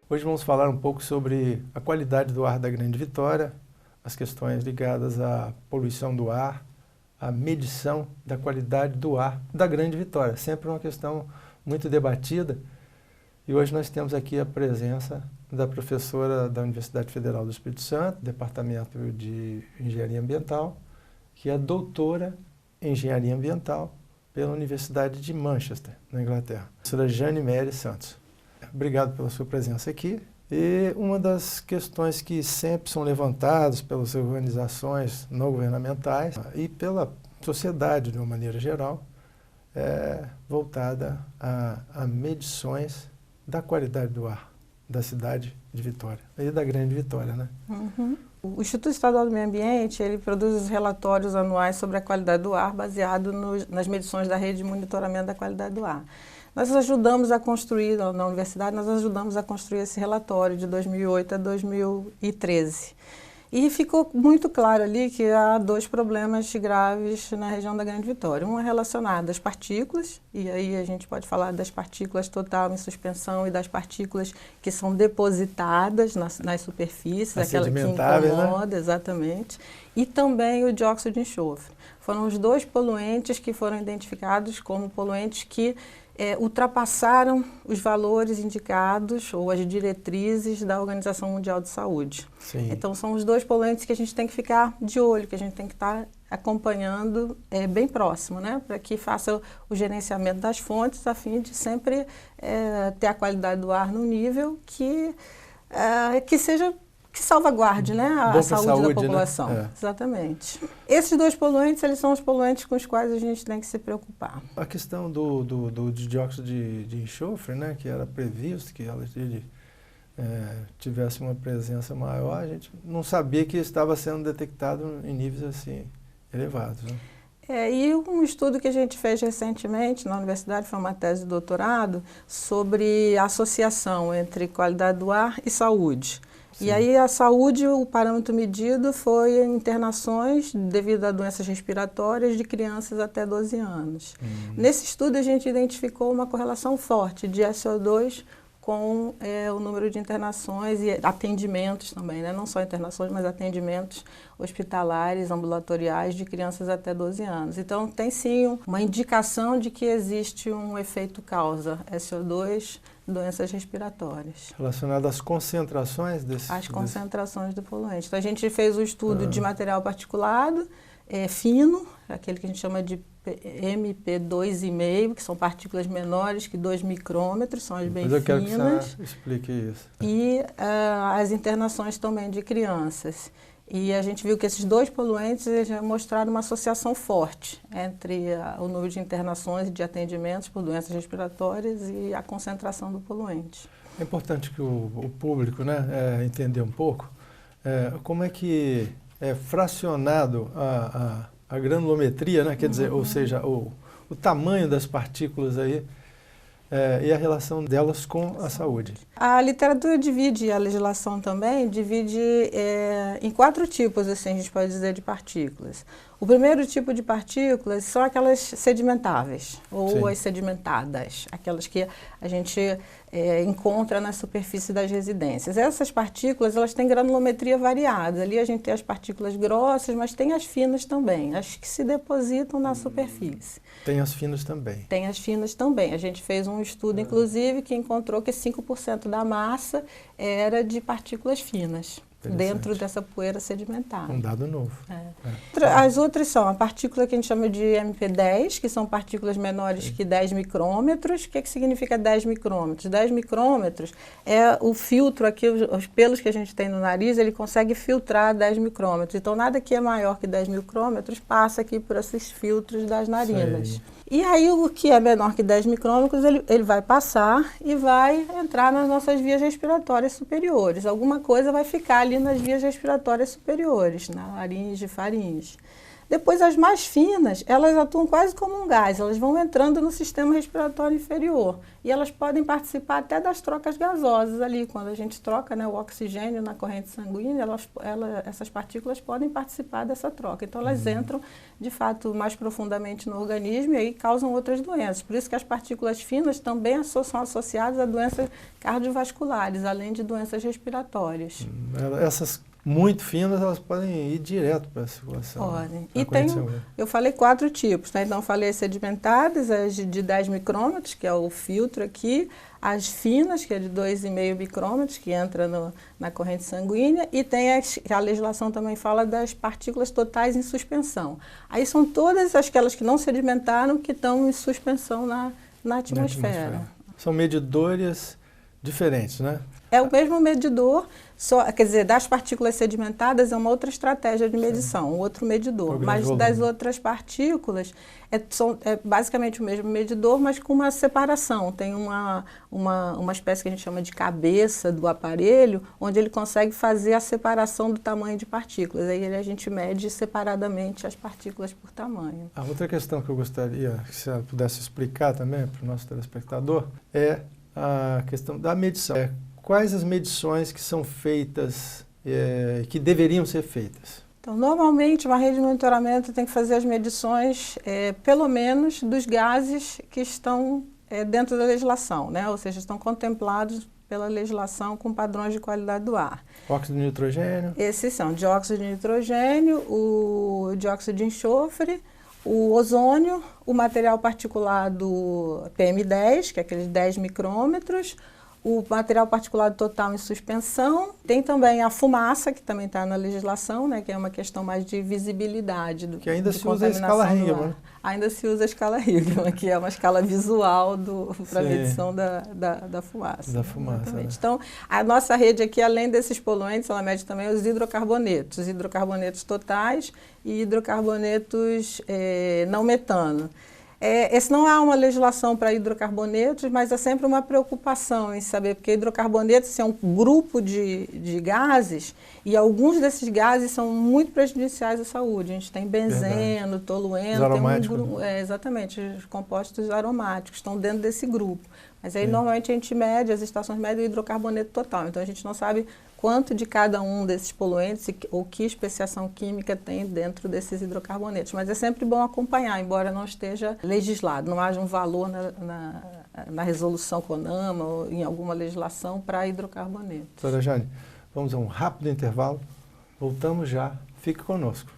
Hoje vamos falar um pouco sobre a qualidade do ar da Grande Vitória, as questões ligadas à poluição do ar, à medição da qualidade do ar da Grande Vitória. Sempre uma questão muito debatida. E hoje nós temos aqui a presença da professora da Universidade Federal do Espírito Santo, Departamento de Engenharia Ambiental, que é doutora em Engenharia Ambiental pela Universidade de Manchester, na Inglaterra. A professora Jane Mary Santos. Obrigado pela sua presença aqui. E uma das questões que sempre são levantadas pelas organizações não governamentais e pela sociedade de uma maneira geral é voltada a medições da qualidade do ar da cidade de Vitória e da Grande Vitória, né? Uhum. O Instituto Estadual do Meio Ambiente, ele produz os relatórios anuais sobre a qualidade do ar baseado nas medições da rede de monitoramento da qualidade do ar. Nós ajudamos a construir, na universidade, nós ajudamos a construir esse relatório de 2008 a 2013. E ficou muito claro ali que há dois problemas graves na região da Grande Vitória. Um é relacionado às partículas, e aí a gente pode falar das partículas total em suspensão e das partículas que são depositadas nas superfícies, aquela que incomoda, né? Exatamente. E também o dióxido de enxofre. Foram os dois poluentes que foram identificados como poluentes que ultrapassaram os valores indicados ou as diretrizes da Organização Mundial de Saúde. Sim. Então, são os dois poluentes que a gente tem que ficar de olho, que a gente tem que estar acompanhando bem próximo, né? Para que faça o gerenciamento das fontes, a fim de sempre ter a qualidade do ar no nível que seja... que salvaguarde, né, a saúde da população. Né? Exatamente. Esses dois poluentes, eles são os poluentes com os quais a gente tem que se preocupar. A questão do dióxido de enxofre, né, que era previsto que ela tivesse uma presença maior, a gente não sabia que estava sendo detectado em níveis assim elevados, né? E um estudo que a gente fez recentemente na universidade, foi uma tese de doutorado, sobre a associação entre qualidade do ar e saúde. Sim. E aí a saúde, o parâmetro medido foi internações devido a doenças respiratórias de crianças até 12 anos. Nesse estudo a gente identificou uma correlação forte de SO2 com o número de internações e atendimentos também, né? Não só internações, mas atendimentos hospitalares, ambulatoriais de crianças até 12 anos. Então tem sim uma indicação de que existe um efeito causa, SO2, doenças respiratórias. Relacionado às concentrações concentrações do poluente. Então a gente fez o estudo de material particulado, fino, aquele que a gente chama de MP2,5, que são partículas menores que 2 micrômetros, são as bem finas. Eu quero que você explique isso. E as internações também de crianças. E a gente viu que esses dois poluentes já mostraram uma associação forte entre o número de internações e de atendimentos por doenças respiratórias e a concentração do poluente. É importante que o público, né, entender um pouco como é que é fracionado a granulometria, né, quer dizer, ou seja, o tamanho das partículas aí, e a relação delas com a saúde. A literatura divide, a legislação também, divide em 4 tipos, assim, a gente pode dizer, de partículas. O primeiro tipo de partículas são aquelas sedimentáveis, ou Sim. as sedimentadas, aquelas que a gente encontra na superfície das residências. Essas partículas, elas têm granulometria variada. Ali a gente tem as partículas grossas, mas tem as finas também, as que se depositam na superfície. Tem as finas também. Tem as finas também. A gente fez um estudo, inclusive, que encontrou que 5% da massa era de partículas finas, dentro dessa poeira sedimentada. Um dado novo. As outras são a partícula que a gente chama de MP10, que são partículas menores que 10 micrômetros. O que significa 10 micrômetros? 10 micrômetros é o filtro aqui, os pelos que a gente tem no nariz, ele consegue filtrar 10 micrômetros. Então, nada que é maior que 10 micrômetros passa aqui por esses filtros das narinas. Sei. E aí, o que é menor que 10 micrômetros, ele vai passar e vai entrar nas nossas vias respiratórias superiores. Alguma coisa vai ficar ali nas vias respiratórias superiores, na laringe, faringe. Depois, as mais finas, elas atuam quase como um gás, elas vão entrando no sistema respiratório inferior e elas podem participar até das trocas gasosas ali. Quando a gente troca, né, o oxigênio na corrente sanguínea, essas partículas podem participar dessa troca. Então, elas entram, de fato, mais profundamente no organismo e aí causam outras doenças. Por isso que as partículas finas também são associadas a doenças cardiovasculares, além de doenças respiratórias. Essas muito finas, elas podem ir direto para a circulação. Podem. E eu falei 4 tipos, né? Então, falei as sedimentadas, as de 10 micrômetros, que é o filtro aqui, as finas, que é de 2,5 micrômetros, que entra na corrente sanguínea, e tem a legislação também fala das partículas totais em suspensão. Aí são todas aquelas que não sedimentaram, que estão em suspensão na atmosfera. São medidores diferentes, né? É o mesmo medidor, quer dizer, das partículas sedimentadas é uma outra estratégia de medição, um outro medidor. Mas das outras partículas, é basicamente o mesmo medidor, mas com uma separação. Tem uma espécie que a gente chama de cabeça do aparelho, onde ele consegue fazer a separação do tamanho de partículas. Aí a gente mede separadamente as partículas por tamanho. A outra questão que eu gostaria que você pudesse explicar também para o nosso telespectador é a questão da medição. Quais as medições que são feitas, que deveriam ser feitas? Então, normalmente, uma rede de monitoramento tem que fazer as medições, pelo menos, dos gases que estão dentro da legislação, né? Ou seja, estão contemplados pela legislação com padrões de qualidade do ar. Óxido de nitrogênio? Esses são dióxido de nitrogênio, o dióxido de enxofre, o ozônio, o material particulado PM10, que é aqueles 10 micrômetros, o material particulado total em suspensão. Tem também a fumaça, que também está na legislação, né, que é uma questão mais de visibilidade. Que ainda se usa a escala Higman. Ainda se usa a escala Higman, que é uma escala visual para a medição da fumaça. Da fumaça. Né? Então, a nossa rede aqui, além desses poluentes, ela mede também os hidrocarbonetos totais e hidrocarbonetos não metano. Esse não há uma legislação para hidrocarbonetos, mas é sempre uma preocupação em saber, porque hidrocarbonetos é um grupo de gases e alguns desses gases são muito prejudiciais à saúde. A gente tem benzeno, tolueno, exatamente, os compostos aromáticos estão dentro desse grupo. Mas aí normalmente a gente mede, as estações medem o hidrocarboneto total, então a gente não sabe quanto de cada um desses poluentes ou que especiação química tem dentro desses hidrocarbonetos. Mas é sempre bom acompanhar, embora não esteja legislado, não haja um valor na resolução CONAMA ou em alguma legislação para hidrocarbonetos. Doutora Jane, vamos a um rápido intervalo, voltamos já, fique conosco.